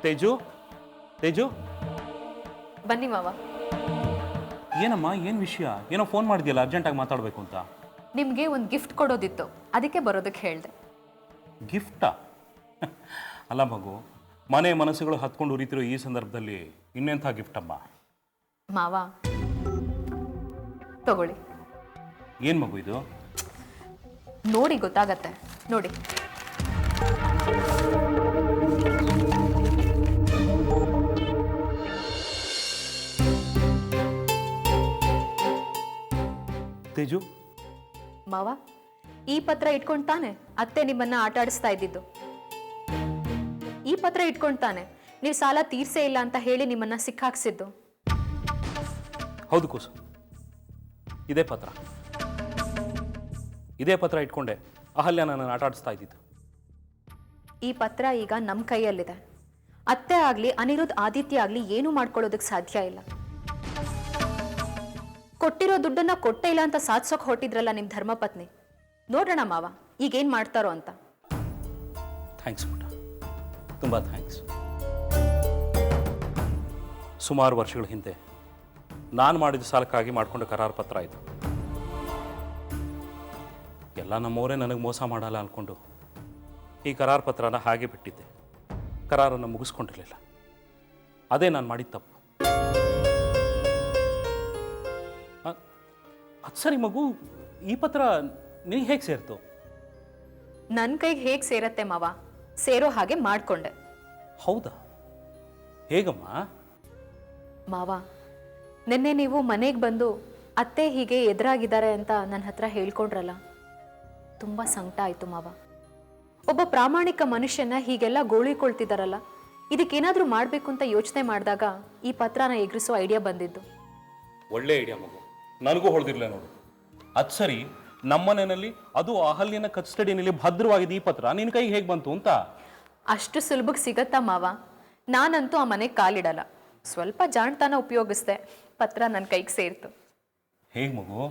ತೇಜು ತೇಜು ಬನ್ನಿ ಮಾವ. ಏನಮ್ಮ ಏನು ವಿಷಯ? ಏನೋ ಫೋನ್ ಮಾಡಿದ್ಯಲ್ಲ, ಅರ್ಜೆಂಟಾಗಿ ಮಾತಾಡಬೇಕು ಅಂತ. ನಿಮಗೆ ಒಂದು ಗಿಫ್ಟ್ ಕೊಡೋದಿತ್ತು, ಅದಕ್ಕೆ ಬರೋದಕ್ಕೆ ಹೇಳಿದೆ. ಗಿಫ್ಟಾ? ಅಲ್ಲ ಮಗು, ಮನೆ ಮನಸ್ಸುಗಳು ಹತ್ಕೊಂಡು ಉರಿತಿರೋ ಈ ಸಂದರ್ಭದಲ್ಲಿ ಇನ್ನೆಂಥ ಗಿಫ್ಟ್ ಅಮ್ಮ? ಮಾವ ತಗೊಳ್ಳಿ. ಏನು ಮಗು ಇದು? ನೋಡಿ ಗೊತ್ತಾಗತ್ತೆ, ನೋಡಿ. ತೇಜು, ಮಾವ, ಈ ಪತ್ರ ಇಟ್ಕೊಂಡು ತಾನೆ ಅತ್ತೆ ನಿಮ್ಮನ್ನ ಆಟ ಆಡಿಸ್ತಾ ಇದ್ದಿದ್ದು. ಈ ಪತ್ರ ಇಟ್ಕೊಂಡು ತಾನೆ ನೀವು ಸಾಲ ತೀರ್ಸೇ ಇಲ್ಲ ಅಂತ ಹೇಳಿ ನಿಮ್ಮನ್ನ ಸಿಕ್ಕಾಕ್ಸಿದ್ದು. ಹೌದು ಕೂಸು, ಇದೇ ಪತ್ರ ಇಟ್ಕೊಂಡೆ ಅಹಲ್ಯ ನನ್ನನ್ನು ಆಟ ಆಡಿಸ್ತಾ ಇದ್ದಿದ್ದು. ಈ ಪತ್ರ ಈಗ ನಮ್ಮ ಕೈಯಲ್ಲಿದೆ. ಅತ್ತೆ ಆಗ್ಲಿ ಅನಿರುದ್ಧ್ ಆದಿತ್ಯ ಆಗ್ಲಿ ಏನು ಮಾಡ್ಕೊಳ್ಳೋದಕ್ಕೆ ಸಾಧ್ಯ ಇಲ್ಲ. ಕೊಟ್ಟಿರೋ ದುಡ್ಡನ್ನ ಕೊಟ್ಟೇ ಇಲ್ಲ ಅಂತ ಸಾಧಿಸೋಕೆ ಹೊಟ್ಟಿದ್ರಲ್ಲ ನಿಮ್ಮ ಧರ್ಮಪತ್ನಿ. ನೋಡೋಣ ಮಾವ ಈಗೇನ್ ಮಾಡ್ತಾರೋ ಅಂತ. ಥ್ಯಾಂಕ್ಸ್ ಪುಟ್ಟ, ತುಂಬ ಥ್ಯಾಂಕ್ಸ್. ಸುಮಾರು ವರ್ಷಗಳ ಹಿಂದೆ ನಾನು ಮಾಡಿದ ಸಾಲಕ್ಕಾಗಿ ಮಾಡಿಕೊಂಡ ಕರಾರು ಪತ್ರ ಇದು. ಎಲ್ಲ ನಮ್ಮವರೇ ನನಗೆ ಮೋಸ ಮಾಡಲ್ಲ ಅಂದ್ಕೊಂಡು ಈ ಕರಾರು ಪತ್ರನ ಹಾಗೆ ಬಿಟ್ಟಿದ್ದೆ. ಕರಾರನ್ನು ಮುಗಿಸ್ಕೊಂಡಿರಲಿಲ್ಲ. ಅದೇ ನಾನು ಮಾಡಿದ ತಪ್ಪು. ಅದು ಸರಿ ಮಗು, ಈ ಪತ್ರ ನಿನಗೆ ಹೇಗೆ ಸೇರ್ತು? ನನ್ನ ಕೈಗೆ ಹೇಗೆ ಸೇರತ್ತೆ ಮಾವ? ಸೇರೋ ಹಾಗೆ ಮಾಡ್ಕೊಂಡೆ. ಹೌದಾ? ಹೇಗಮ್ಮ? ಮಾವ, ನಿನ್ನೆ ನೀವು ಮನೆಗೆ ಬಂದು ಅತ್ತೆ ಹೀಗೆ ಎದುರಾಗಿದ್ದಾರೆ ಅಂತ ನನ್ನ ಹತ್ರ ಹೇಳ್ಕೊಂಡ್ರಲ್ಲ, ತುಂಬ ಸಂಕಟ ಆಯಿತು ಮಾವ. ಒಬ್ಬ ಪ್ರಾಮಾಣಿಕ ಮನುಷ್ಯನ ಹೀಗೆಲ್ಲ ಗೋಳಿಕೊಳ್ತಿದ್ದಾರಲ್ಲ, ಇದಕ್ಕೇನಾದರೂ ಮಾಡಬೇಕು ಅಂತ ಯೋಚನೆ ಮಾಡಿದಾಗ ಈ ಪತ್ರನ ಎದುರಿಸೋ ಐಡಿಯಾ ಬಂದಿದ್ದು. ಒಳ್ಳೆ ಐಡಿಯಾ ಮಗು, ನನಗೂ ಹೊಡೆದಿರಲಿಲ್ಲ ನೋಡು. ಅದು ಸರಿ, ನಮ್ಮನೆಯಲ್ಲಿ ಅದು ಅಹಲ್ಯನ ಕಸ್ಟಡಿನಲ್ಲಿ ಭದ್ರವಾಗಿದೆ ಈ ಪತ್ರ ನಿನ್ನ ಕೈಗೆ ಹೇಗೆ ಬಂತು ಅಂತ? ಅಷ್ಟು ಸುಲಭಕ್ಕೆ ಸಿಗತ್ತಾ ಮಾವ? ನಾನಂತೂ ಆ ಮನೆಗೆ ಕಾಲಿಡಲ್ಲ. ಸ್ವಲ್ಪ ಜಾಣ್ತಾನ ಉಪಯೋಗಿಸ್ದೆ, ಪತ್ರ ನನ್ನ ಕೈಗೆ ಸೇರ್ತು. ಹೇಗೆ ಮಗು?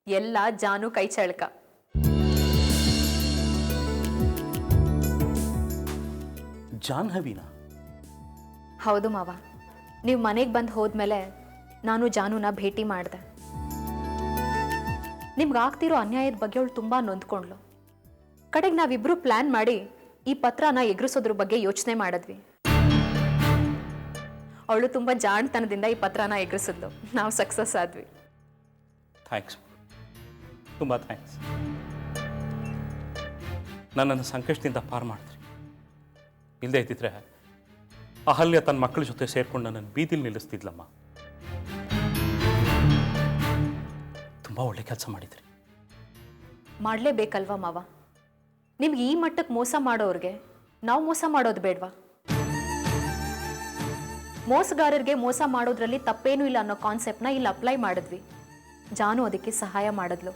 ಎಲ್ಲ ಜಾನು ಕೈ ಚಳಕ. ಜಾಹ್ನವಿನ? ಹೌದು ಮಾವ. ನೀವು ಮನೆಗೆ ಬಂದು ಹೋದ್ಮೇಲೆ ನಾನು ಜಾನುನ ಭೇಟಿ ಮಾಡಿದೆ. ನಿಮ್ಗಾಗ್ತಿರೋ ಅನ್ಯಾಯದ ಬಗ್ಗೆ ಅವಳು ತುಂಬ ನೊಂದ್ಕೊಂಡ್ಲು. ಕಡೆಗೆ ನಾವಿಬ್ರು ಪ್ಲಾನ್ ಮಾಡಿ ಈ ಪತ್ರನ ಎದುರಿಸೋದ್ರ ಬಗ್ಗೆ ಯೋಚನೆ ಮಾಡಿದ್ವಿ. ಅವಳು ತುಂಬ ಜಾಣ್ತನದಿಂದ ಈ ಪತ್ರನ ಎದುರಿಸಿದ್ಲು. ನಾವು ಸಕ್ಸಸ್ ಆದ್ವಿ. ಥ್ಯಾಂಕ್ಸ್, ತುಂಬ ಥ್ಯಾಂಕ್ಸ್. ನನ್ನನ್ನು ಸಂಕಷ್ಟದಿಂದ ಪಾರು ಮಾಡಿದ್ರಿ. ಇಲ್ಲದೆ ಇದ್ದಿದ್ರೆ ಅಹಲ್ಯ ತನ್ನ ಮಕ್ಕಳ ಜೊತೆ ಸೇರ್ಕೊಂಡು ನನ್ನನ್ನು ಬೀದಿಲಿ ನಿಲ್ಲಿಸ್ತಿದ್ಲಮ್ಮ. ತುಂಬ ಒಳ್ಳೆ ಕೆಲಸ ಮಾಡಿದ್ರಿ. ಮಾಡಲೇಬೇಕಲ್ವಾ ಮಾವ? ನಿಮ್ಗೆ ಈ ಮಟ್ಟಕ್ಕೆ ಮೋಸ ಮಾಡೋರಿಗೆ ನಾವು ಮೋಸ ಮಾಡೋದು ಬೇಡವಾ? ಮೋಸಗಾರರಿಗೆ ಮೋಸ ಮಾಡೋದ್ರಲ್ಲಿ ತಪ್ಪೇನೂ ಇಲ್ಲ ಅನ್ನೋ ಕಾನ್ಸೆಪ್ಟ್ನ ಇಲ್ಲಿ ಅಪ್ಲೈ ಮಾಡಿದ್ವಿ. ಜಾನು ಅದಕ್ಕೆ ಸಹಾಯ ಮಾಡಿದ್ಲು.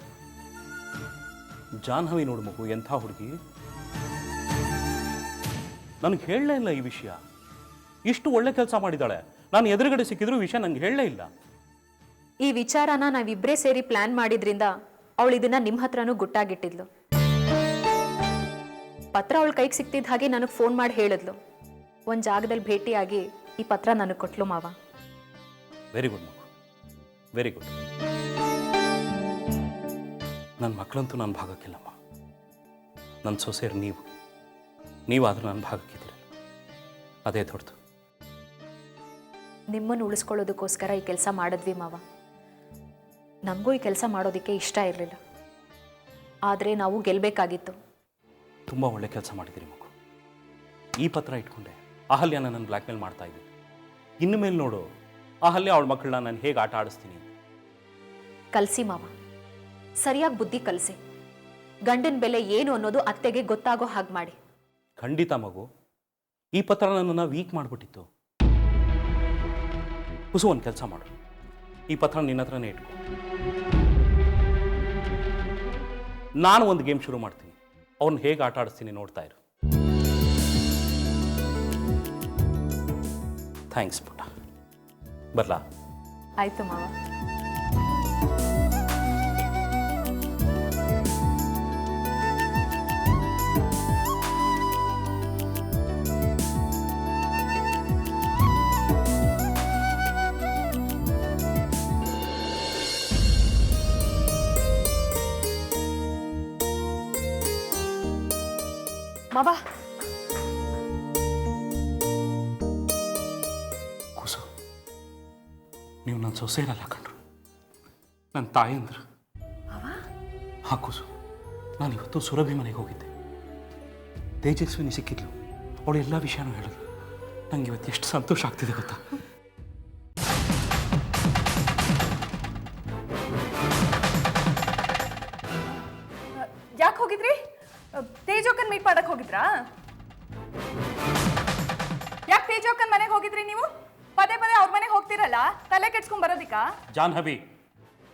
ಜಾಹ್ನವಿ ನೋಡು ಮಗು, ಎಂಥ ಹುಡುಗಿ. ನನಗೆ ಹೇಳಲೇ ಇಲ್ಲ ಈ ವಿಷಯ. ಇಷ್ಟು ಒಳ್ಳೆ ಕೆಲಸ ಮಾಡಿದ್ದಾಳೆ. ನಾನು ಎದುರುಗಡೆ ಸಿಕ್ಕಿದ್ರು ವಿಷಯ ನನಗೆ ಹೇಳಲೇ ಇಲ್ಲ. ಈ ವಿಚಾರನ ನಾವಿಬ್ಬರೇ ಸೇರಿ ಪ್ಲಾನ್ ಮಾಡಿದ್ರಿಂದ ಅವಳು ಇದನ್ನ ನಿಮ್ಮ ಹತ್ರನೂ ಗುಟ್ಟಾಗಿಟ್ಟಿದ್ಲು. ಪತ್ರ ಅವಳ ಕೈಗೆ ಸಿಕ್ತಿದ್ದ ಹಾಗೆ ನನಗೆ ಫೋನ್ ಮಾಡಿ ಹೇಳಿದ್ಲು. ಒಂದು ಜಾಗದಲ್ಲಿ ಭೇಟಿಯಾಗಿ ಈ ಪತ್ರ ನನಗೆ ಕೊಟ್ಲು ಮಾವ. ವೆರಿ ಗುಡ್ ಮಗು, ವೆರಿ ಗುಡ್. ನನ್ನ ಮಕ್ಕಳಂತೂ ನನ್ನ ಭಾಗಕ್ಕಿಲ್ಲಮ್ಮ. ನನ್ನ ಸೊಸೆಯರು ನೀವಾದರೂ ನನ್ನ ಭಾಗಕ್ಕಿದ್ದೀರ. ಅದೇ ದೊಡ್ಡದು. ನಿಮ್ಮನ್ನು ಉಳಿಸ್ಕೊಳ್ಳೋದಕ್ಕೋಸ್ಕರ ಈ ಕೆಲಸ ಮಾಡಿದ್ವಿ ಮಾವ. ನಮಗೂ ಈ ಕೆಲಸ ಮಾಡೋದಕ್ಕೆ ಇಷ್ಟ ಇರಲಿಲ್ಲ, ಆದರೆ ನಾವು ಗೆಲ್ಲಬೇಕಾಗಿತ್ತು. ತುಂಬ ಒಳ್ಳೆ ಕೆಲಸ ಮಾಡಿದ್ದೀರಿ ಮಗು. ಈ ಪತ್ರ ಇಟ್ಕೊಂಡೆ ಅಹಲ್ಯ ನನ್ನ ಬ್ಲ್ಯಾಕ್ ಮೇಲ್ ಮಾಡ್ತಾ ಇದ್ದೀನಿ. ಇನ್ನು ಮೇಲೆ ನೋಡು, ಅಹಲ್ಯ ಅವಳ ಮಕ್ಕಳನ್ನ ನಾನು ಹೇಗೆ ಆಟ ಆಡಿಸ್ತೀನಿ. ಕಲಿಸಿ ಮಾವ, ಸರಿಯಾಗಿ ಬುದ್ಧಿ ಕಲಿಸಿ. ಗಂಡನ ಬೆಲೆ ಏನು ಅನ್ನೋದು ಅತ್ತೆಗೆ ಗೊತ್ತಾಗೋ ಹಾಗೆ ಮಾಡಿ. ಖಂಡಿತ ಮಗು. ಈ ಪತ್ರ ನನ್ನನ್ನು ವೀಕ್ ಮಾಡಿಬಿಟ್ಟಿತ್ತು. ಕುಸು, ಒಂದು ಕೆಲಸ ಮಾಡು, ಈ ಪತ್ರ ನಿನ್ನ ಹತ್ರನೇ ಇಟ್ಕೊ. ನಾನು ಒಂದು ಗೇಮ್ ಶುರು ಮಾಡ್ತೀನಿ. ಅವ್ನು ಹೇಗೆ ಆಟ ಆಡಿಸ್ತೀನಿ ನೋಡ್ತಾ ಇರು. ಥ್ಯಾಂಕ್ಸ್ ಪುಟ್ಟ. ಬರಲಾ? ಆಯ್ತು ಮಾವ. ಮಾವ ಕೂಸು, ನೀವು ನನ್ನ ಸೊಸೆನಲ್ಲ ಕಣ್ರು, ನನ್ನ ತಾಯಂದ್ರು. ಹಾ ಕೂಸು, ನಾನಿವತ್ತು ಸುರಭಿ ಮನೆಗೆ ಹೋಗಿದ್ದೆ. ತೇಜಸ್ವಿನಿ ಸಿಕ್ಕಿದ್ಲು, ಅವಳು ಎಲ್ಲ ವಿಷಯನೂ ಹೇಳಿದ್ಲು. ನಂಗೆ ಇವತ್ತು ಎಷ್ಟು ಸಂತೋಷ ಆಗ್ತಿದೆ ಗೊತ್ತಾ? ಯಾಕೆ ಹೋಗಿದ್ರಿ? ತೇಜೋಕನ್ ಮೀಟ್ ಮಾಡಕ್ ಹೋಗಿದ್ರಾ? ಯಾಕೆ ತೇಜೋಕನ್ ಮನೆಗೆ ಹೋಗಿದ್ರಿ ನೀವು? ಪದೇ ಪದೇ ಅವ್ರ ಮನೆಗೆ ಹೋಗ್ತಿರಲ್ಲ, ತಲೆ ಕೆಡ್ಸ್ಕೊಂಡ್ ಬರೋದಿಕ್ಕ? ಜಾಹ್ನವಿ,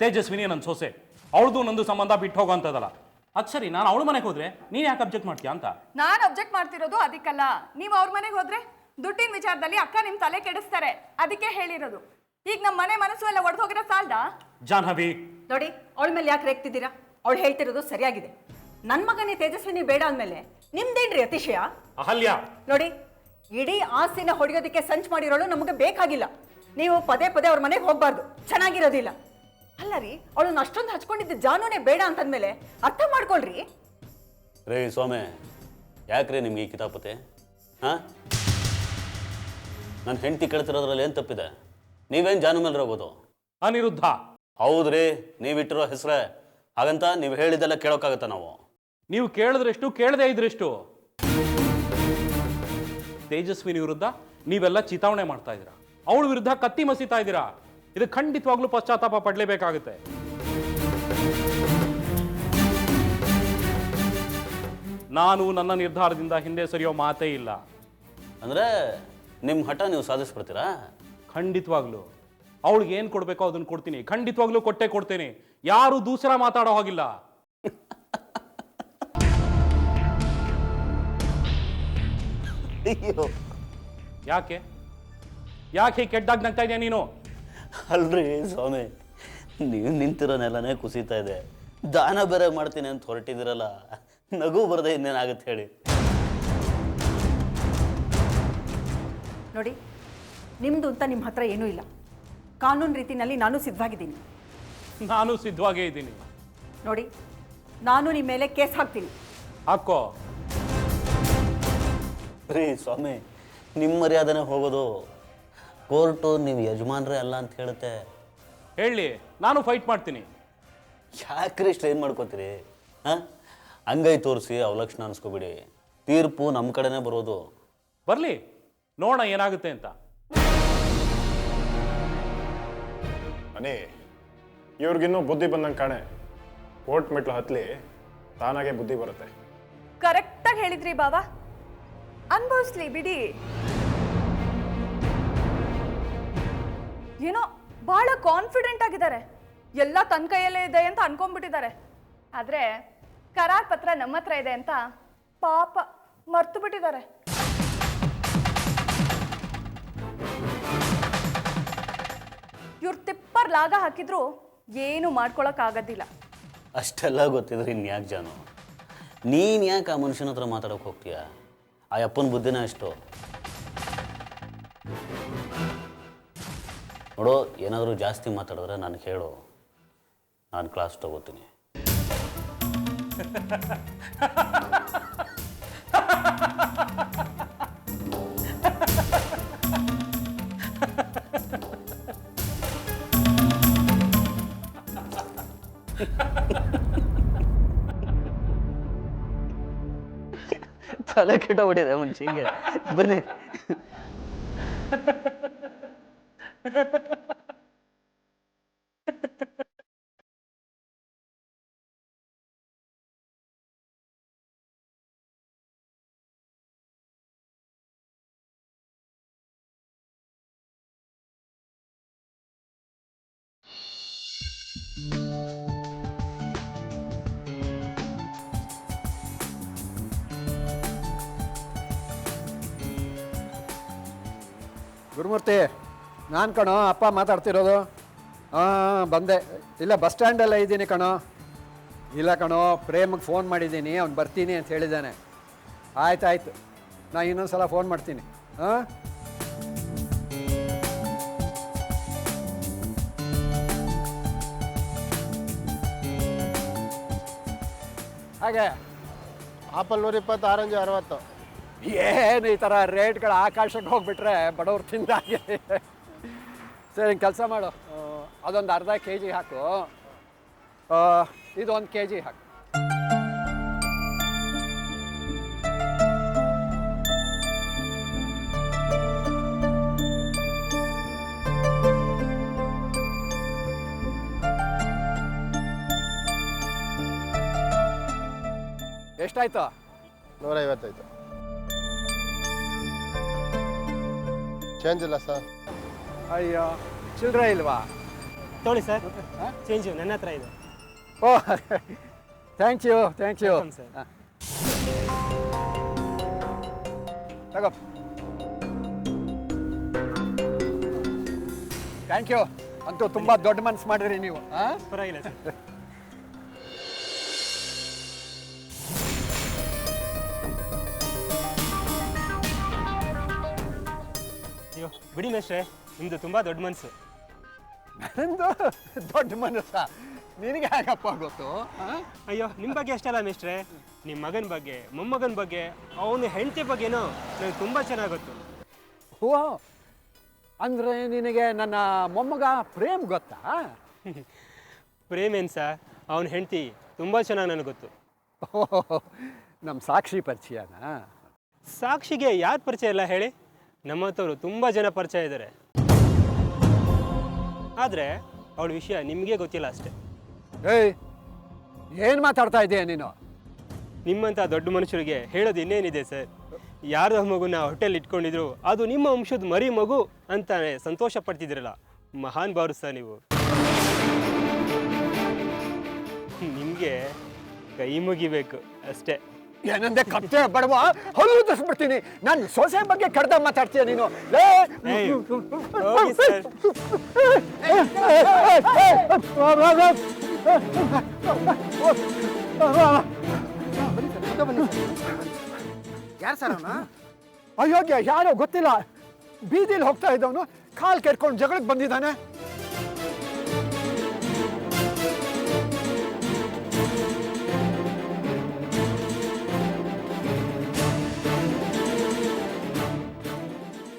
ತೇಜಸ್ವಿನಿ ನನ್ನ ಸೊಸೆ, ಅವಳದು ನಂದು ಸಂಬಂಧ ಬಿಟ್ಟು ಹೋಗೋಂಥದ್ದಲ್ಲ. ಅದು ಸರಿ, ನಾನು ಅವಳ ಮನೆಗೆ ಹೋದ್ರೆ ನೀನು ಯಾಕೆ ಅಬ್ಜೆಕ್ಟ್ ಮಾಡ್ತೀಯಾ ಅಂತ. ನಾನು ಅಬ್ಜೆಕ್ಟ್ ಮಾಡ್ತಿರೋದು ಅದಕ್ಕಲ್ಲ. ನೀವು ಅವ್ರ ಮನೆಗೆ ಹೋದ್ರೆ ದುಡ್ಡಿನ ವಿಚಾರದಲ್ಲಿ ಅಕ್ಕ ನಿಮ್ ತಲೆ ಕೆಡಿಸ್ತಾರೆ, ಅದಕ್ಕೆ ಹೇಳಿರೋದು. ಈಗ ನಮ್ಮ ಮನೆ ಮನಸ್ಸು ಎಲ್ಲ ಒಡೆದು ಹೋಗಿರೋ ಸಾಲ್ದ? ಜಾಹ್ನವಿ, ನೋಡಿ, ಅವಳ ಮೇಲೆ ಯಾಕೆ ರೇಗ್ತಿದ್ದೀರಾ? ಅವಳು ಹೇಳ್ತಿರೋದು ಸರಿಯಾಗಿದೆ. ನನ್ನ ಮಗನೇ ತೇಜಸ್ವಿನಿ ಬೇಡ ಅಂದಮೇಲೆ ನಿಮ್ದೇನ್ರಿ ಅತಿಶಯ? ಅಹಲ್ಯ, ನೋಡಿ, ಇಡೀ ಆಸ್ತಿನ ಹೊಡೆಯೋದಕ್ಕೆ ಸಂಚು ಮಾಡಿರೋಳು ನಮಗೆ ಬೇಕಾಗಿಲ್ಲ. ನೀವು ಪದೇ ಪದೇ ಅವ್ರ ಮನೆಗೆ ಹೋಗ್ಬಾರ್ದು, ಚೆನ್ನಾಗಿರೋದಿಲ್ಲ. ಅಲ್ಲ ರೀ, ಅವಳನ್ನ ಅಷ್ಟೊಂದು ಹಚ್ಕೊಂಡಿದ್ದು ಜಾನುನೇ ಬೇಡ ಅಂತಂದ್ಮೇಲೆ ಅರ್ಥ ಮಾಡ್ಕೊಳ್ರಿ. ರೇ ಸ್ವಾಮಿ, ಯಾಕ್ರಿ ನಿಮ್ಗೆ ಈ ಕಿತಾಪತೆ? ಹಾಂ, ನನ್ನ ಹೆಂಡತಿ ಕೇಳ್ತಿರೋದ್ರಲ್ಲಿ ಏನು ತಪ್ಪಿದೆ? ನೀವೇನು ಜಾನು ಮೇಲೆ ಹೋಗೋದು? ಅನಿರುದ್ಧ. ಹೌದ್ರಿ, ನೀವಿಟ್ಟಿರೋ ಹೆಸರೇ ಹಾಗಂತ ನೀವು ಹೇಳಿದ್ದೆಲ್ಲ ಕೇಳೋಕ್ಕಾಗತ್ತ ನಾವು? ನೀವು ಕೇಳಿದ್ರೆಷ್ಟು, ಕೇಳದೇ ಇದ್ರೆಷ್ಟು. ತೇಜಸ್ವಿನಿ ವಿರುದ್ಧ ನೀವೆಲ್ಲ ಚಿತಾವಣೆ ಮಾಡ್ತಾ ಇದ್ದೀರಾ, ಅವಳ ವಿರುದ್ಧ ಕತ್ತಿ ಮಸೀತಾ ಇದ್ದೀರಾ. ಇದು ಖಂಡಿತವಾಗ್ಲೂ ಪಶ್ಚಾತ್ತಾಪ ಪಡಲೇಬೇಕಾಗುತ್ತೆ. ನಾನು ನನ್ನ ನಿರ್ಧಾರದಿಂದ ಹಿಂದೆ ಸರಿಯೋ ಮಾತೇ ಇಲ್ಲ. ಅಂದರೆ ನಿಮ್ಮ ಹಠ ನೀವು ಸಾಧಿಸ್ಬಿಡ್ತೀರಾ? ಖಂಡಿತವಾಗ್ಲೂ ಅವಳಿಗೆ ಏನು ಕೊಡಬೇಕೋ ಅದನ್ನು ಕೊಡ್ತೀನಿ, ಖಂಡಿತವಾಗ್ಲೂ ಕೊಟ್ಟೆ ಕೊಡ್ತೀನಿ. ಯಾರು ದೂಸರ ಮಾತಾಡೋ ಹಾಗಿಲ್ಲ. ಅಯ್ಯೋ, ಯಾಕೆ ಯಾಕೆ ಕೆಟ್ಟದಾಗ ನಗ್ತಾ ಇದೆಯಾ ನೀನು? ಅಲ್ರಿ ಸ್ವಾಮಿ, ನೀವು ನಿಂತಿರೋ ನೆಲನೇ ಕುಸಿತಾ ಇದೆ, ದಾನ ಬೇರೆ ಮಾಡ್ತೀನಿ ಅಂತ ಹೊರಟಿದ್ದೀರಲ್ಲ, ನಗು ಬರದೆ ಇನ್ನೇನಾಗುತ್ತೆ ಹೇಳಿ? ನೋಡಿ, ನಿಮ್ಮದು ಅಂತ ನಿಮ್ಮ ಹತ್ರ ಏನೂ ಇಲ್ಲ. ಕಾನೂನು ರೀತಿನಲ್ಲಿ ನಾನು ಸಿದ್ಧವಾಗಿದ್ದೀನಿ. ನಾನು ಸಿದ್ಧವಾಗೇ ಇದ್ದೀನಿ. ನೋಡಿ, ನಾನು ನಿಮ್ಮ ಮೇಲೆ ಕೇಸ್ ಹಾಕ್ತೀನಿ. ಹಾಕೋ. ರೀ ಸ್ವಾಮಿ, ನಿಮ್ಮ ಮರ್ಯಾದನೆ ಹೋಗೋದು. ಕೋರ್ಟು ನೀವು ಯಜಮಾನ್ರೇ ಅಲ್ಲ ಅಂತ ಹೇಳುತ್ತೆ. ಹೇಳಿ, ನಾನು ಫೈಟ್ ಮಾಡ್ತೀನಿ. ಯಾಕ್ರಿ ಸ್ಟ್ರೈನ್ ಮಾಡ್ಕೋತೀರಿ? ಹಾಂ, ಅಂಗೈ ತೋರಿಸಿ ಅವಲಕ್ಷಣ ಅನ್ಸ್ಕೊಬಿಡಿ. ತೀರ್ಪು ನಮ್ಮ ಕಡೆನೇ ಬರೋದು. ಬರಲಿ, ನೋಡೋಣ ಏನಾಗುತ್ತೆ ಅಂತ. ಅನೇ, ಇವ್ರಿಗಿನ್ನೂ ಬುದ್ಧಿ ಬಂದಂಗೆ ಕಾಣೆ. ಕೋರ್ಟ್ ಮೆಟ್ಲು ಹತ್ಲಿ, ತಾನಾಗೆ ಬುದ್ಧಿ ಬರುತ್ತೆ. ಕರೆಕ್ಟಾಗಿ ಹೇಳಿದ್ರಿ ಬಾವಾ, ಅನ್ಭವಿಸ್ಲಿ ಬಿಡಿ. ಏನೋ ಬಹಳ ಕಾನ್ಫಿಡೆಂಟ್ ಆಗಿದ್ದಾರೆ, ಎಲ್ಲ ತನ್ನ ಕೈಯಲ್ಲೇ ಇದೆ ಅಂತ ಅನ್ಕೊಂಡ್ಬಿಟ್ಟಿದ್ದಾರೆ. ಆದ್ರೆ ಕರಾರ್ ಪತ್ರ ನಮ್ಮ ಹತ್ರ ಇದೆ ಅಂತ ಪಾಪ ಮರ್ತು ಬಿಟ್ಟಿದ್ದಾರೆ. ಇವ್ರು ತಿಪ್ಪರ್ ಲಾಗ ಹಾಕಿದ್ರು ಏನು ಮಾಡ್ಕೊಳಕ್ ಆಗೋದಿಲ್ಲ. ಅಷ್ಟೆಲ್ಲ ಗೊತ್ತಿದ್ರೆ ಇನ್ಯಾಕೆ ಜಾನು? ನೀನು ಯಾಕೆ ಆ ಮನುಷ್ಯನ ಹತ್ರ ಮಾತಾಡೋಕೆ ಹೋಗ್ತೀಯ? ಆ ಅಪ್ಪನ ಬುದ್ಧಿನ ಅಷ್ಟು. ನೋಡೋ, ಏನಾದರೂ ಜಾಸ್ತಿ ಮಾತಾಡಿದ್ರೆ ನನಗೆ ಹೇಳು, ನಾನು ಕ್ಲಾಸ್ ತಗೋತೀನಿ. ತಲೆ ಕೆಟ್ಟೋಗ್ಬಿಟ್ಟಿದೆ ಮುಂಚೆಗೆ. ಬನ್ನಿ. ಗುರುಮೂರ್ತಿ, ನಾನು ಕಣೋ ಅಪ್ಪ ಮಾತಾಡ್ತಿರೋದು. ಹಾಂ, ಬಂದೆ. ಇಲ್ಲ, ಬಸ್ ಸ್ಟ್ಯಾಂಡಲ್ಲೇ ಇದ್ದೀನಿ ಕಣೋ. ಇಲ್ಲ ಕಣೋ, ಪ್ರೇಮ್ಗೆ ಫೋನ್ ಮಾಡಿದ್ದೀನಿ, ಅವ್ನು ಬರ್ತೀನಿ ಅಂತ ಹೇಳಿದ್ದಾನೆ. ಆಯ್ತಾಯ್ತು, ನಾನು ಇನ್ನೊಂದು ಸಲ ಫೋನ್ ಮಾಡ್ತೀನಿ. ಹಾಂ, ಹಾಗೆ ಆಪಲ್ 120, ಆರೆಂಜ್ 60. ಏನು ಈ ಥರ ರೇಟ್ಗಳು ಆಕಾಶಕ್ಕೆ ಹೋಗ್ಬಿಟ್ರೆ ಬಡವ್ರು ತಿಂದಾಗೆ. ಸರಿ ಕೆಲಸ ಮಾಡು, ಅದೊಂದು ಅರ್ಧ ಕೆ ಜಿ ಹಾಕು, ಇದು 1 ಕೆ ಜಿ ಹಾಕು. ಎಷ್ಟಾಯ್ತು? 150 ಚೇಂಜ್ ಇಲ್ಲ ಸರ್. ಅಯ್ಯೋ ಚಿಲ್ಲರೆ ಇಲ್ವಾ? ತೊಗೊಳ್ಳಿ ಸರ್, ಚೇಂಜು ನನ್ನ ಹತ್ರ ಇದೆ. Oh thank you thank you. Welcome, sir. ತಗೋ. Thank you. ಅಂತೂ ತುಂಬ ದೊಡ್ಡ ಮನಸ್ಸು ಮಾಡಿರಿ ನೀವು. ಪರವಾಗಿಲ್ಲ ಸರ್. ಅಯ್ಯೋ ಬಿಡಿ ಮೇಷ್ಟ್ರೆ, ನಿಮ್ಮದು ತುಂಬ ದೊಡ್ಡ ಮನಸ್ಸು. ನಂದು ದೊಡ್ಡ ಮನಸ್ಸ, ನಿನಗೆ ಹೇಗಪ್ಪ ಗೊತ್ತು? ಅಯ್ಯೋ ನಿಮ್ಮ ಬಗ್ಗೆ ಅಷ್ಟಲ್ಲ ಮೇಷ್ಟ್ರೆ, ನಿಮ್ಮ ಮಗನ ಬಗ್ಗೆ, ಮೊಮ್ಮಗನ ಬಗ್ಗೆ, ಅವನ ಹೆಂಡತಿ ಬಗ್ಗೆನೋ ನನಗೆ ತುಂಬ ಚೆನ್ನಾಗಿ ಗೊತ್ತು. ಓ ಅಂದರೆ ನಿನಗೆ ನನ್ನ ಮೊಮ್ಮಗ ಪ್ರೇಮ್ ಗೊತ್ತಾ? ಪ್ರೇಮ್ ಏನು ಸರ್, ಅವನ ಹೆಂಡತಿ ತುಂಬ ಚೆನ್ನಾಗಿ ನನಗೆ ಗೊತ್ತು. ಓಹ್, ನಮ್ಮ ಸಾಕ್ಷಿ ಪರಿಚಯನಾ? ಸಾಕ್ಷಿಗೆ ಯಾರು ಪರಿಚಯ ಇಲ್ಲ ಹೇಳಿ? ನಮ್ಮಂಥವ್ರು ತುಂಬ ಜನ ಪರಿಚಯ ಇದ್ದಾರೆ. ಆದರೆ ಅವಳ ವಿಷಯ ನಿಮಗೆ ಗೊತ್ತಿಲ್ಲ ಅಷ್ಟೇ. ಏಯ್, ಏನು ಮಾತಾಡ್ತಾ ಇದೆಯಾ ನೀನು? ನಿಮ್ಮಂಥ ದೊಡ್ಡ ಮನುಷ್ಯರಿಗೆ ಹೇಳೋದು ಇನ್ನೇನಿದೆ ಸರ್? ಯಾರ್ದೋ ಮಗುನ ಹೊಟ್ಟೆಲಿ ಇಟ್ಕೊಂಡಿದ್ರು ಅದು ನಿಮ್ಮ ವಂಶದ ಮರಿ ಮಗು ಅಂತಾನೆ ಸಂತೋಷ ಪಡ್ತಿದ್ರಲ್ಲ, ಮಹಾನ್ ಭಾವರು ಸರ್ ನೀವು. ನಿಮಗೆ ಕೈ ಮುಗಿಬೇಕು ಅಷ್ಟೇ. ಏನಂದೆ ಕತ್ತೆ ಬಡವ, ಹೊಲಿಸ್ಬಿಡ್ತೀನಿ. ನಾನು ಸೊಸೆ ಬಗ್ಗೆ ಕಡ್ದ ಮಾತಾಡ್ತೀಯ ನೀನು? ಏಯ್, ಹೋಗಿ ಸರ್. ಯಾರು ಸರ್ ಅವನು? ಅಯೋಗ್ಯ, ಯಾರೋ ಗೊತ್ತಿಲ್ಲ, ಬೀದಿಲಿ ಹೋಗ್ತಾ ಇದ್ದವನು ಕಾಲ್ ಕೆರ್ಕೊಂಡು ಜಗಳಕ್ಕೆ ಬಂದಿದ್ದಾನೆ.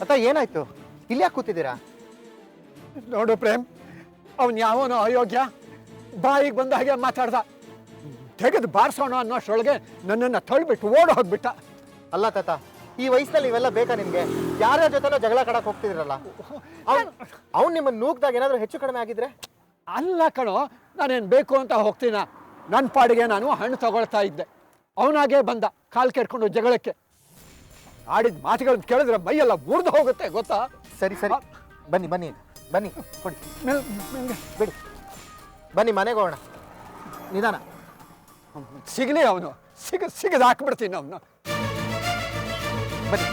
ಅತ್ತ ಏನಾಯ್ತು? ಇಲ್ಲಿ ಯಾಕೆ ಕೂತಿದ್ದೀರಾ? ನೋಡು ಪ್ರೇಮ್, ಅವನು ಯಾವನೋ ಅಯೋಗ್ಯ ಬಾಯಿಗೆ ಬಂದ ಹಾಗೆ ಮಾತಾಡ್ದ. ತೆಗೆದು ಬಾರಿಸೋಣ ಅನ್ನೋಷ್ಟರೊಳಗೆ ನನ್ನನ್ನು ತಳ್ಳಿಬಿಟ್ಟು ಓಡಿ ಹೋಗ್ಬಿಟ್ಟ. ಅಲ್ಲ ತಾತ, ಈ ವಯಸ್ಸಲ್ಲಿ ಇವೆಲ್ಲ ಬೇಕಾ ನಿಮ್ಗೆ? ಯಾರ್ಯಾರ ಜೊತೆಲೋ ಜಗಳ ಕಡಕ್ ಹೋಗ್ತಿದ್ರಲ್ಲ, ಅವ್ನು ನಿಮ್ಮನ್ನು ನೂಕ್ದಾಗ ಏನಾದರೂ ಹೆಚ್ಚು ಕಡಿಮೆ ಆಗಿದ್ರೆ? ಅಲ್ಲ ಕಣೋ, ನಾನೇನು ಬೇಕು ಅಂತ ಹೋಗ್ತೀನ? ನನ್ನ ಪಾಡಿಗೆ ನಾನು ಹಣ್ಣು ತಗೊಳ್ತಾ ಇದ್ದೆ, ಅವನಾಗೆ ಬಂದ ಕಾಲು ಕೆರ್ಕೊಂಡು ಜಗಳಕ್ಕೆ. ಆಡಿದ ಮಾತುಗಳನ್ನ ಕೇಳಿದ್ರೆ ಮೈಯೆಲ್ಲ ಮುರಿದು ಹೋಗುತ್ತೆ ಗೊತ್ತಾ? ಸರಿ ಸರಿ, ಬನ್ನಿ ಬನ್ನಿ ಬನ್ನಿ, ಕೊಡಿ ಬಿಡಿ, ಬನ್ನಿ ಮನೆಗೆ ಹೋಗೋಣ. ನಿಧಾನ. ಸಿಗಲಿ ಅವನು, ಸಿಗದು ಹಾಕ್ಬಿಡ್ತೀನಿ ಅವನು. ಬನ್ನಿ.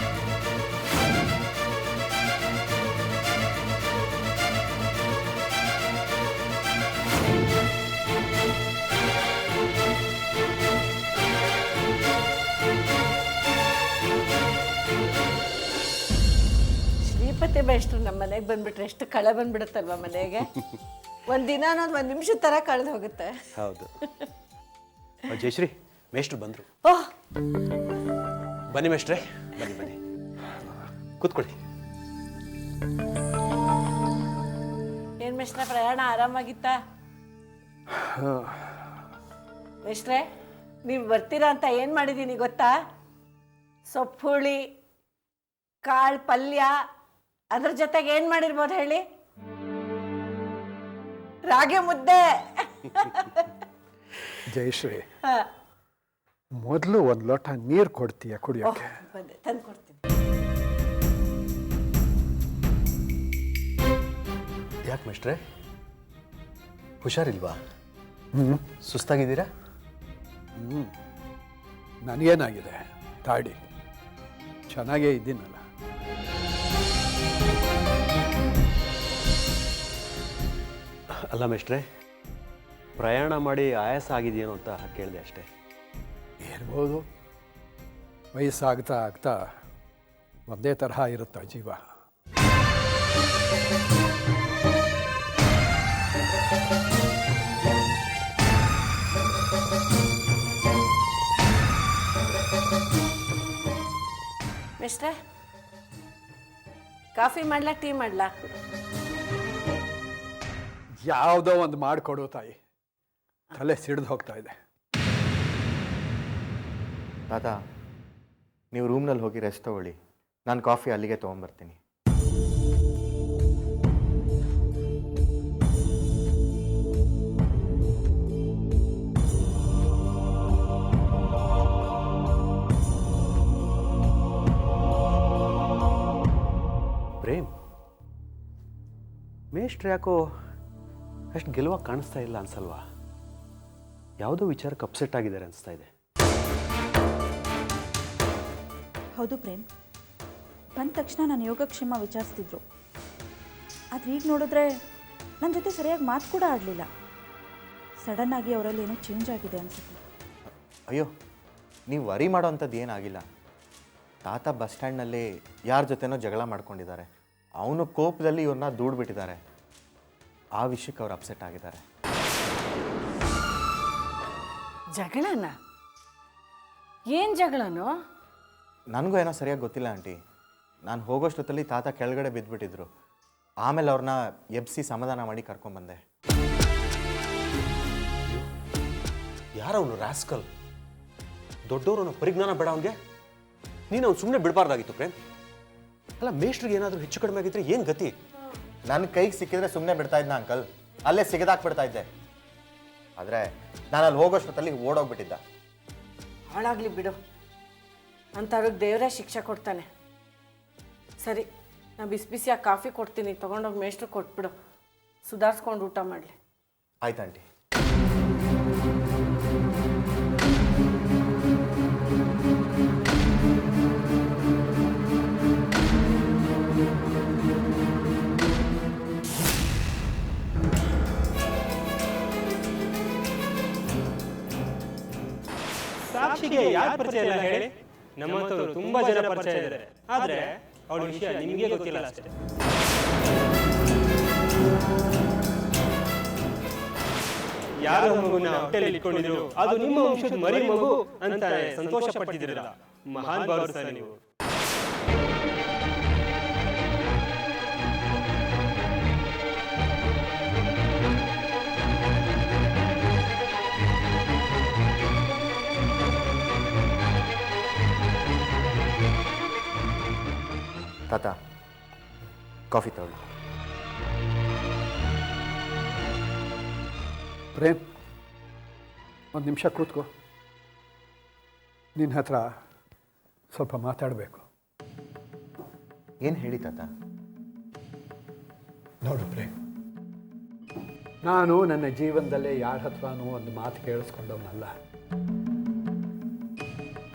ಶ್ರೀಪತಿ ಮೇಷ್ಟ್ರು ನಮ್ಮ ಮನೆಗೆ ಬಂದ್ಬಿಟ್ರೆ ಎಷ್ಟು ಕಳೆ ಬಂದ್ಬಿಡುತ್ತಲ್ವ ಮನೆಗೆ. ಒಂದಿನ ಅನ್ನೋದು 1 ನಿಮಿಷದ ಥರ ಕಳೆದು ಹೋಗುತ್ತೆ. ಹೌದು. ಜಯಶ್ರೀ, ಮೇಷ್ಟ್ರು ಬಂದರು. ಓಹ್, ಬನ್ನಿ ಮೇಷ್ಟ್ರೆ, ಬನ್ನಿ ಬನ್ನಿ, ಕೂತ್ಕೊಳ್ಳಿ. ಏನು ಮೇಷ್ಟ್ರೆ, ಪ್ರಯಾಣ ಆರಾಮಾಗಿತ್ತಾ? ಮೇಷ್ಟ್ರೆ, ನೀವು ಬರ್ತೀರಾ ಅಂತ ಏನು ಮಾಡಿದ್ದೀನಿ ಗೊತ್ತಾ? ಸೊಪ್ಪು ಹುಳಿ, ಕಾಳು ಪಲ್ಯ, ಅದ್ರ ಜೊತೆಗೆ ಏನು ಮಾಡಿರ್ಬೋದು ಹೇಳಿ? ರಾಗಿ ಮುದ್ದೆ. ಜಯಶ್ರೀ, ಮೊದಲು 1 ಲೋಟ ನೀರು ಕೊಡ್ತೀಯ ಕುಡಿಯೋಕ್ಕೆ? ಬಂದೆ, ತಂದು ಕೊಡ್ತೀನಿ. ಯಾಕೆ ಮೇಷ್ಟ್ರೆ, ಹುಷಾರಿಲ್ವಾ? ಸುಸ್ತಾಗಿದ್ದೀರಾ? ನನಗೇನಾಗಿದೆ ತಾಡಿ, ಚೆನ್ನಾಗೇ ಇದ್ದೀನಲ್ಲ. ಅಲ್ಲ ಮೇಷ್ಟ್ರೆ, ಪ್ರಯಾಣ ಮಾಡಿ ಆಯಾಸ ಆಗಿದೆಯೇನೋ ಅಂತ ಕೇಳಿದೆ ಅಷ್ಟೇ. ಇರ್ಬೋದು, ವಯಸ್ಸಾಗ್ತಾ ಆಗ್ತಾ ಒಂದೇ ತರಹ ಇರುತ್ತಾ ಜೀವ. ಮೇಷ್ಟ್ರೆ ಕಾಫಿ ಮಾಡ್ಲಾ ಟೀ ಮಾಡ್ಲಾ? ಯಾವುದೋ ಒಂದು ಮಾಡಿಕೊಡು ತಾಯಿ, ತಲೆ ಸಿಡ್ದು ಹೋಗ್ತಾ ಇದೆ. ತಾತ, ನೀವು ರೂಮ್ನಲ್ಲಿ ಹೋಗಿ ರೆಸ್ಟ್ ತಗೊಳ್ಳಿ, ನಾನು ಕಾಫಿ ಅಲ್ಲಿಗೆ ತೊಗೊಂಬರ್ತೀನಿ. ಪ್ರೇಮ್, ಮೇಷ್ಟ್ರು ಯಾಕೋ ಅಷ್ಟು ಗೆಲುವಾಗಿ ಕಾಣಿಸ್ತಾ ಇಲ್ಲ ಅನ್ಸಲ್ವಾ? ಯಾವುದೋ ವಿಚಾರಕ್ಕೆ ಅಪ್ಸೆಟ್ ಆಗಿದ್ದಾರೆ ಅನಿಸ್ತಾ ಇದೆ. ಹೌದು ಪ್ರೇಮ್, ಬಂದ ತಕ್ಷಣ ನಾನು ಯೋಗಕ್ಷೇಮ ವಿಚಾರಿಸ್ತಿದ್ರು. ಆದರೆ ಈಗ ನೋಡಿದ್ರೆ ನನ್ನ ಜೊತೆ ಸರಿಯಾಗಿ ಮಾತು ಕೂಡ ಆಡಲಿಲ್ಲ. ಸಡನ್ನಾಗಿ ಅವರಲ್ಲಿ ಏನೋ ಚೇಂಜ್ ಆಗಿದೆ ಅನಿಸುತ್ತೆ. ಅಯ್ಯೋ, ನೀವು ವರಿ ಮಾಡೋ ಅಂಥದ್ದು ಏನಾಗಿಲ್ಲ. ತಾತ ಬಸ್ ಸ್ಟ್ಯಾಂಡ್ನಲ್ಲಿ ಯಾರ ಜೊತೆನೋ ಜಗಳ ಮಾಡ್ಕೊಂಡಿದ್ದಾರೆ. ಅವನು ಕೋಪದಲ್ಲಿ ಇವ್ರನ್ನ ದೂಡ್ಬಿಟ್ಟಿದ್ದಾರೆ. ಆ ವಿಷಯಕ್ಕೆ ಅವ್ರು ಅಪ್ಸೆಟ್ ಆಗಿದ್ದಾರೆ. ಜಗಳನ? ಏನು ಜಗಳನೋ? ನನಗೂ ಏನೋ ಸರಿಯಾಗಿ ಗೊತ್ತಿಲ್ಲ ಆಂಟಿ. ನಾನು ಹೋಗೋಷ್ಟೊತ್ತಲ್ಲಿ ತಾತ ಕೆಳಗಡೆ ಬಿದ್ದುಬಿಟ್ಟಿದ್ರು. ಆಮೇಲೆ ಅವ್ರನ್ನ ಎಬ್ಸಿ ಸಮಾಧಾನ ಮಾಡಿ ಕರ್ಕೊಂಡ್ಬಂದೆ. ಯಾರವನು ರಾಸ್ಕಲ್? ದೊಡ್ಡವರು ಪರಿಜ್ಞಾನ ಬೇಡ ಅವನಿಗೆ. ನೀನು ಅವ್ನು ಸುಮ್ಮನೆ ಬಿಡಬಾರ್ದಾಗಿತ್ತು ಪ್ರೇಮ್. ಅಲ್ಲ, ಮೇಷ್ಟ್ರಿಗೆ ಏನಾದರೂ ಹೆಚ್ಚು ಕಡಿಮೆ ಆಗಿದ್ರೆ ಏನು ಗತಿ? ನನ್ನ ಕೈಗೆ ಸಿಕ್ಕಿದ್ರೆ ಸುಮ್ಮನೆ ಬಿಡ್ತಾ ಇದ್ನ ಅಂಕಲ್, ಅಲ್ಲೇ ಸಿಗದಾಕ್ಬಿಡ್ತಾ ಇದ್ದೆ. ಆದರೆ ನಾನು ಅಲ್ಲಿ ಹೋಗೋಷ್ಟೊತ್ತಲ್ಲಿ ಓಡೋಗ್ಬಿಟ್ಟಿದ್ದ. ಹಾಳಾಗಲಿ ಬಿಡು, ಅಂಥವ್ರಿಗೆ ದೇವರೇ ಶಿಕ್ಷೆ ಕೊಡ್ತಾನೆ. ಸರಿ, ನಾನು ಬಿಸಿ ಬಿಸಿಯಾಗಿ ಕಾಫಿ ಕೊಡ್ತೀನಿ, ತೊಗೊಂಡೋಗಿ ಮೇಷ್ಟ್ರು ಕೊಟ್ಬಿಡು, ಸುಧಾರಿಸ್ಕೊಂಡು ಊಟ ಮಾಡಲಿ. ಆಯ್ತು ಆಂಟಿ. ಸಾಕ್ಷಿಗೆ ಯಾರು ಪರಿಚಯ ಇಲ್ಲ ಹೇಳಿ? ನಮ್ಮಂತವ್ರು ತುಂಬಾ ಜನ ಪರಿಚಯ ಇದ್ದಾರೆ, ಆದ್ರೆ ಅವಳ ವಿಷಯ ನಿಮಗೆ ಗೊತ್ತಿಲ್ಲ ಅಷ್ಟೇ. ಯಾರೋ ಮಗುನ ಹೊಟ್ಟೆಯಲ್ಲಿ ಇಟ್ಕೊಂಡಿದ್ರು, ಅದು ನಿಮ್ಮ ವಂಶದ ಮರಿ ಮಗು ಅಂತ ಸಂತೋಷ ಪಡ್ತಿದ್ರಲ್ಲ, ಮಹಾನ್ ಭಾವರು ಸರ್ ನೀವು. ತಾತ, ಕಾಫಿ ತಗೊಳ್ಳಿ. ಪ್ರೇಮ್, ಒಂದು ನಿಮಿಷ ಕೂತ್ಕೋ. ನಿನ್ನ ಹತ್ರ ಸ್ವಲ್ಪ ಮಾತಾಡಬೇಕು. ಏನು ಹೇಳಿ ತಾತ? ನೋಡು ಪ್ರೇಮ್, ನಾನು ನನ್ನ ಜೀವನದಲ್ಲೇ ಯಾರ ಹತ್ರನೂ ಒಂದು ಮಾತು ಕೇಳಿಸ್ಕೊಂಡವನಲ್ಲ.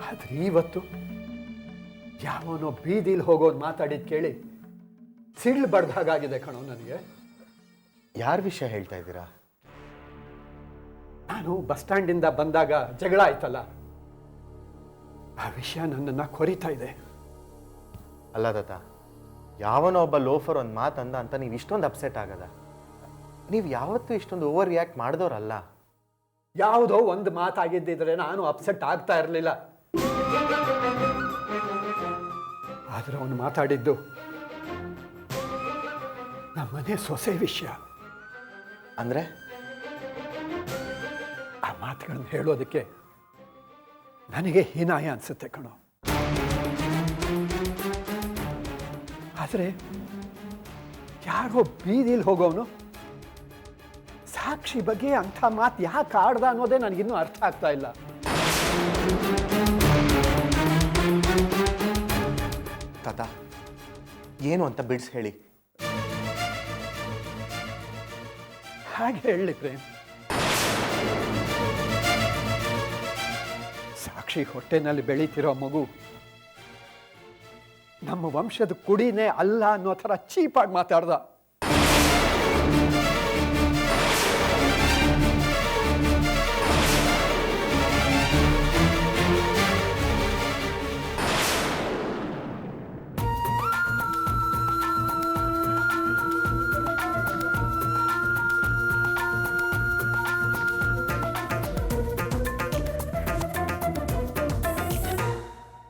ಆದರೆ ಇವತ್ತು ಯಾವನೋ ಬೀದಿಲಿ ಹೋಗೋದು ಮಾತಾಡಿದ್ದು ಕೇಳಿ ಸಿಡ್ಲು ಬಡ್ದ ಹಾಗಾಗಿದೆ ಕಣೋ ನನಗೆ. ಯಾರ ವಿಷಯ ಹೇಳ್ತಾ ಇದ್ದೀರಾ? ನಾನು ಬಸ್ ಸ್ಟ್ಯಾಂಡಿಂದ ಬಂದಾಗ ಜಗಳ ಆಯ್ತಲ್ಲ, ಆ ವಿಷಯ ನನ್ನನ್ನು ಕೊರಿತಾ ಇದೆ. ಅಲ್ಲ ತಾತ, ಯಾವನೋ ಒಬ್ಬ ಲೋಫರ್ ಒಂದು ಮಾತಂದ ಅಂತ ನೀವು ಇಷ್ಟೊಂದು ಅಪ್ಸೆಟ್ ಆಗದ? ನೀವು ಯಾವತ್ತೂ ಇಷ್ಟೊಂದು ಓವರ್ ರಿಯಾಕ್ಟ್ ಮಾಡಿದವರಲ್ಲ. ಯಾವುದೋ ಒಂದು ಮಾತಾಗಿದ್ದಿದ್ರೆ ನಾನು ಅಪ್ಸೆಟ್ ಆಗ್ತಾ ಇರಲಿಲ್ಲ. ಆದರೆ ಅವನು ಮಾತಾಡಿದ್ದು ನಮ್ಮನೆ ಸೊಸೆ ವಿಷಯ. ಅಂದರೆ ಆ ಮಾತುಗಳನ್ನು ಹೇಳೋದಕ್ಕೆ ನನಗೆ ಹೀನಾಯ ಅನಿಸುತ್ತೆ ಕಣೋ. ಆದರೆ ಯಾರೋ ಬೀದಿಲಿ ಹೋಗೋನು ಸಾಕ್ಷಿ ಬಗ್ಗೆ ಅಂಥ ಮಾತು ಯಾಕೆ ಆಡ್ದ ಅನ್ನೋದೇ ನನಗಿನ್ನೂ ಅರ್ಥ ಆಗ್ತಾ ಇಲ್ಲ. ತಾತ, ಏನು ಅಂತ ಬಿಡಿಸಿ ಹೇಳಿ. ಹಾಗೆ ಹೇಳಲಿ ಪ್ರೇಮ್? ಸಾಕ್ಷಿ ಹೊಟ್ಟೆನಲ್ಲಿ ಬೆಳೀತಿರೋ ಮಗು ನಮ್ಮ ವಂಶದ ಕುಡಿನೇ ಅಲ್ಲ ಅನ್ನೋ ಥರ ಚೀಪಾಗಿ ಮಾತಾಡ್ದ.